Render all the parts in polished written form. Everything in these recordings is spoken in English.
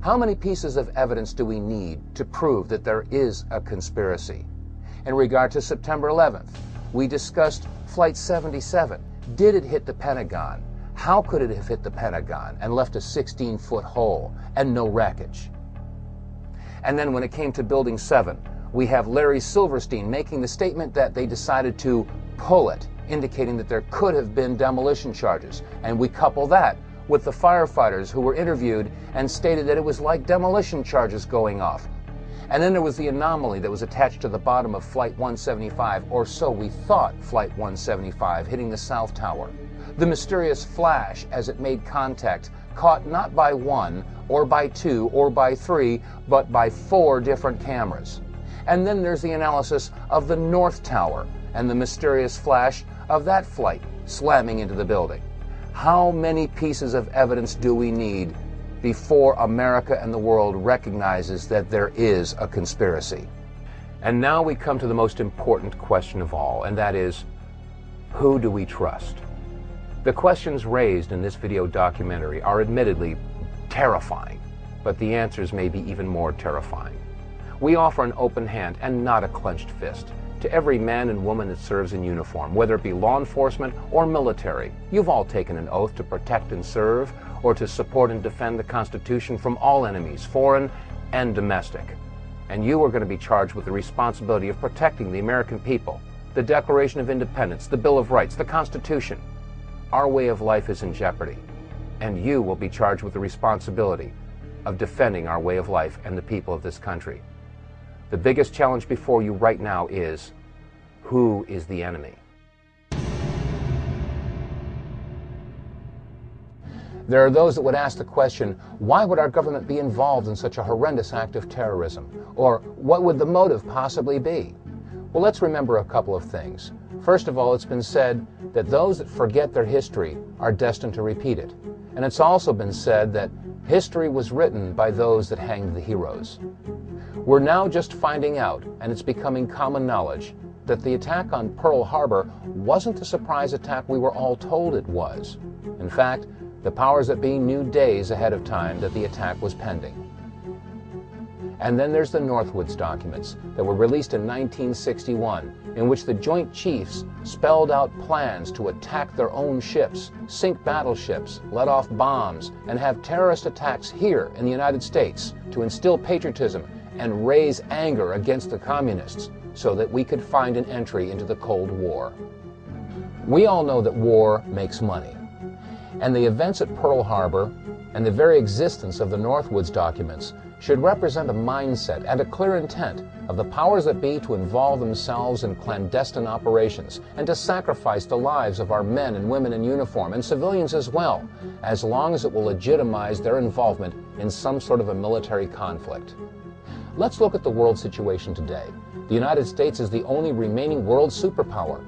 How many pieces of evidence do we need to prove that there is a conspiracy? In regard to September 11th, we discussed Flight 77. Did it hit the Pentagon? How could it have hit the Pentagon and left a 16-foot hole and no wreckage? And then when it came to Building 7, we have Larry Silverstein making the statement that they decided to pull it, indicating that there could have been demolition charges. And we couple that with the firefighters who were interviewed and stated that it was like demolition charges going off. And then there was the anomaly that was attached to the bottom of Flight 175, or so we thought, Flight 175, hitting the South Tower. The mysterious flash as it made contact, caught not by one, or by two, or by three, but by 4 different cameras. And then there's the analysis of the North Tower and the mysterious flash of that flight slamming into the building. How many pieces of evidence do we need before America and the world recognizes that there is a conspiracy? And now we come to the most important question of all, and that is, who do we trust? The questions raised in this video documentary are admittedly terrifying, but the answers may be even more terrifying. We offer an open hand and not a clenched fist to every man and woman that serves in uniform, whether it be law enforcement or military. You've all taken an oath to protect and serve, or to support and defend the Constitution from all enemies, foreign and domestic. And you are going to be charged with the responsibility of protecting the American people, the Declaration of Independence, the Bill of Rights, the Constitution. Our way of life is in jeopardy, and you will be charged with the responsibility of defending our way of life and the people of this country. The biggest challenge before you right now is, who is the enemy? There are those that would ask the question, why would our government be involved in such a horrendous act of terrorism? Or what would the motive possibly be? Well, let's remember a couple of things. First of all, it's been said that those that forget their history are destined to repeat it. And it's also been said that history was written by those that hanged the heroes. We're now just finding out, and it's becoming common knowledge, that the attack on Pearl Harbor wasn't the surprise attack we were all told it was. In fact, the powers that be knew days ahead of time that the attack was pending. And then there's the Northwoods documents that were released in 1961, in which the Joint Chiefs spelled out plans to attack their own ships, sink battleships, let off bombs, and have terrorist attacks here in the United States to instill patriotism and raise anger against the communists so that we could find an entry into the Cold War. We all know that war makes money, and the events at Pearl Harbor and the very existence of the Northwoods documents should represent a mindset and a clear intent of the powers that be to involve themselves in clandestine operations and to sacrifice the lives of our men and women in uniform and civilians as well, as long as it will legitimize their involvement in some sort of a military conflict. Let's look at the world situation today. The United States is the only remaining world superpower.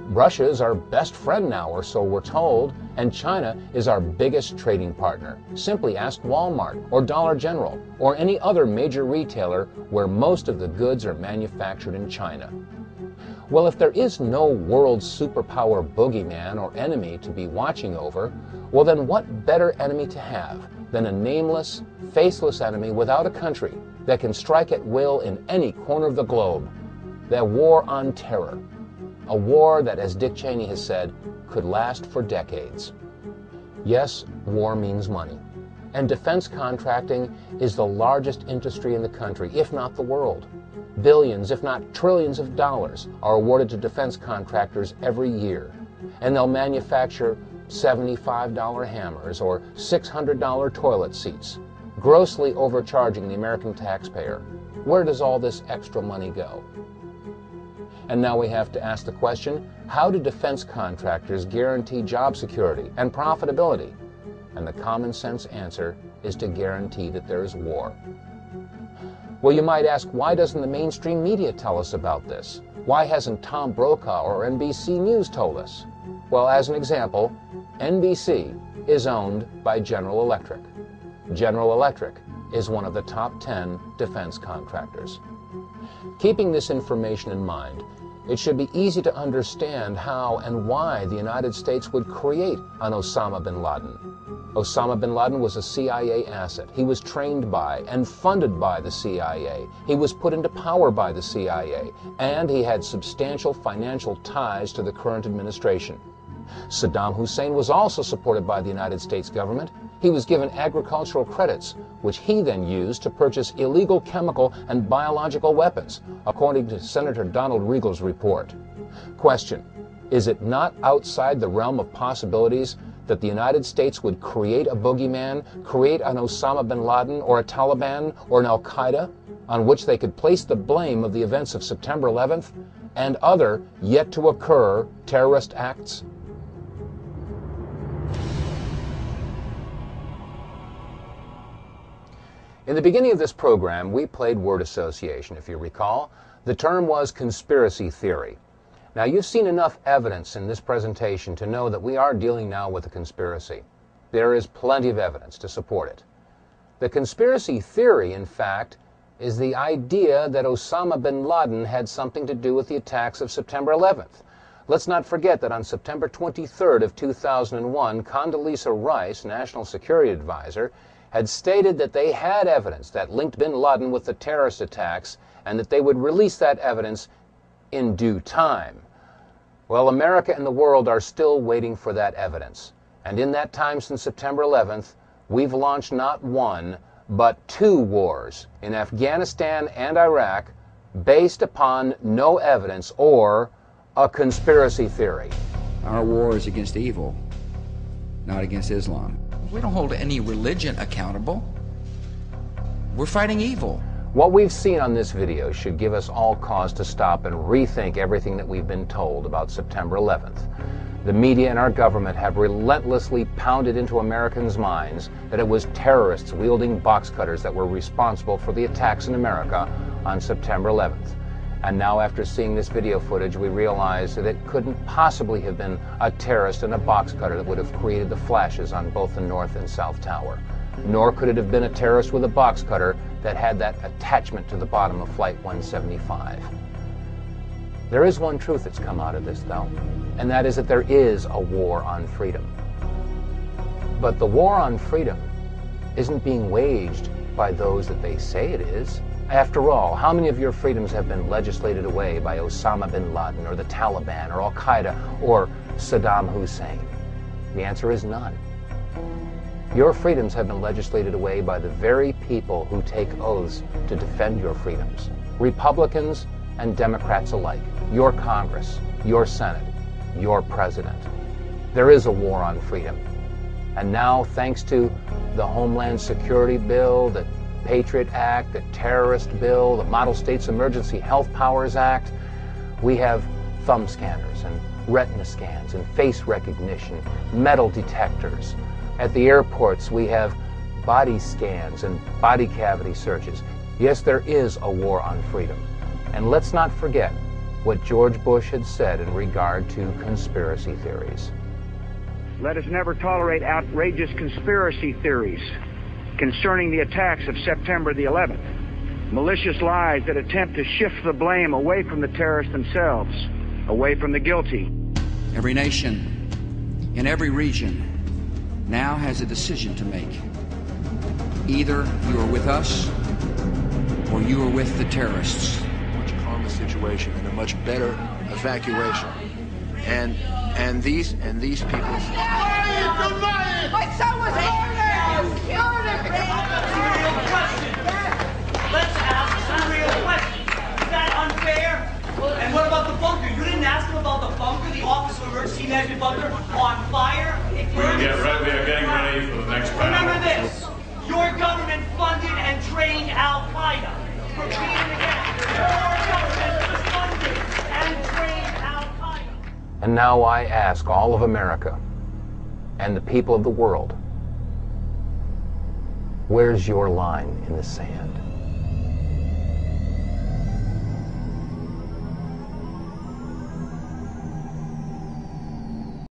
Russia is our best friend now, or so we're told, and China is our biggest trading partner. Simply ask Walmart or Dollar General or any other major retailer where most of the goods are manufactured in China. Well, if there is no world superpower boogeyman or enemy to be watching over, well then what better enemy to have than a nameless, faceless enemy without a country that can strike at will in any corner of the globe? The war on terror. A war that, as Dick Cheney has said, could last for decades. Yes, war means money. And defense contracting is the largest industry in the country, if not the world. Billions, if not trillions of dollars are awarded to defense contractors every year. And they'll manufacture $75 hammers or $600 toilet seats, grossly overcharging the American taxpayer. Where does all this extra money go? And now we have to ask the question, how do defense contractors guarantee job security and profitability? And the common sense answer is to guarantee that there is war. Well, you might ask, why doesn't the mainstream media tell us about this? Why hasn't Tom Brokaw or NBC News told us? Well, as an example, NBC is owned by General Electric. General Electric is one of the top 10 defense contractors. Keeping this information in mind, it should be easy to understand how and why the United States would create an Osama bin Laden. Osama bin Laden was a CIA asset. He was trained by and funded by the CIA. He was put into power by the CIA, and he had substantial financial ties to the current administration. Saddam Hussein was also supported by the United States government. He was given agricultural credits, which he then used to purchase illegal chemical and biological weapons, according to Senator Donald Riegel's report. Question: is it not outside the realm of possibilities that the United States would create a boogeyman, create an Osama bin Laden or a Taliban or an Al-Qaeda, on which they could place the blame of the events of September 11th and other yet-to-occur terrorist acts? In the beginning of this program, we played word association, if you recall. The term was conspiracy theory. Now, you've seen enough evidence in this presentation to know that we are dealing now with a conspiracy. There is plenty of evidence to support it. The conspiracy theory, in fact, is the idea that Osama bin Laden had something to do with the attacks of September 11th. Let's not forget that on September 23rd of 2001, Condoleezza Rice, National Security Advisor, had stated that they had evidence that linked bin Laden with the terrorist attacks and that they would release that evidence in due time. Well, America and the world are still waiting for that evidence. And in that time since September 11th, we've launched not one, but two wars in Afghanistan and Iraq based upon no evidence or a conspiracy theory. Our war is against evil, not against Islam. We don't hold any religion accountable. We're fighting evil. What we've seen on this video should give us all cause to stop and rethink everything that we've been told about September 11th. The media and our government have relentlessly pounded into Americans' minds that it was terrorists wielding box cutters that were responsible for the attacks in America on September 11th. And now, after seeing this video footage, we realize that it couldn't possibly have been a terrorist in a box cutter that would have created the flashes on both the North and South Tower. Nor could it have been a terrorist with a box cutter that had that attachment to the bottom of Flight 175. There is one truth that's come out of this, though, and that is that there is a war on freedom. But the war on freedom isn't being waged by those that they say it is. After all, how many of your freedoms have been legislated away by Osama bin Laden or the Taliban or Al-Qaeda or Saddam Hussein? The answer is none. Your freedoms have been legislated away by the very people who take oaths to defend your freedoms. Republicans and Democrats alike. Your Congress, your Senate, your President. There is a war on freedom. And now, thanks to the Homeland Security Bill, the Patriot Act, the Terrorist Bill, the Model States Emergency Health Powers Act, we have thumb scanners and retina scans and face recognition, metal detectors. At the airports, we have body scans and body cavity searches. Yes, there is a war on freedom. And let's not forget what George Bush had said in regard to conspiracy theories. Let us never tolerate outrageous conspiracy theories concerning the attacks of September the 11th. Malicious lies that attempt to shift the blame away from the terrorists themselves, away from the guilty. Every nation in every region now has a decision to make. Either you are with us or you are with the terrorists. Much calmer situation and a much better evacuation. And these people. My son was ordered! Let's ask some real questions. Is that unfair? And what about the bunker? You didn't ask him about the bunker, the Office of Emergency Management bunker on fire? We are getting ready for the next panel. Remember this. Your government funded and trained Al-Qaeda. Repeat it again. Your government funded and trained Al-Qaeda. And now I ask all of America and the people of the world, where's your line in the sand?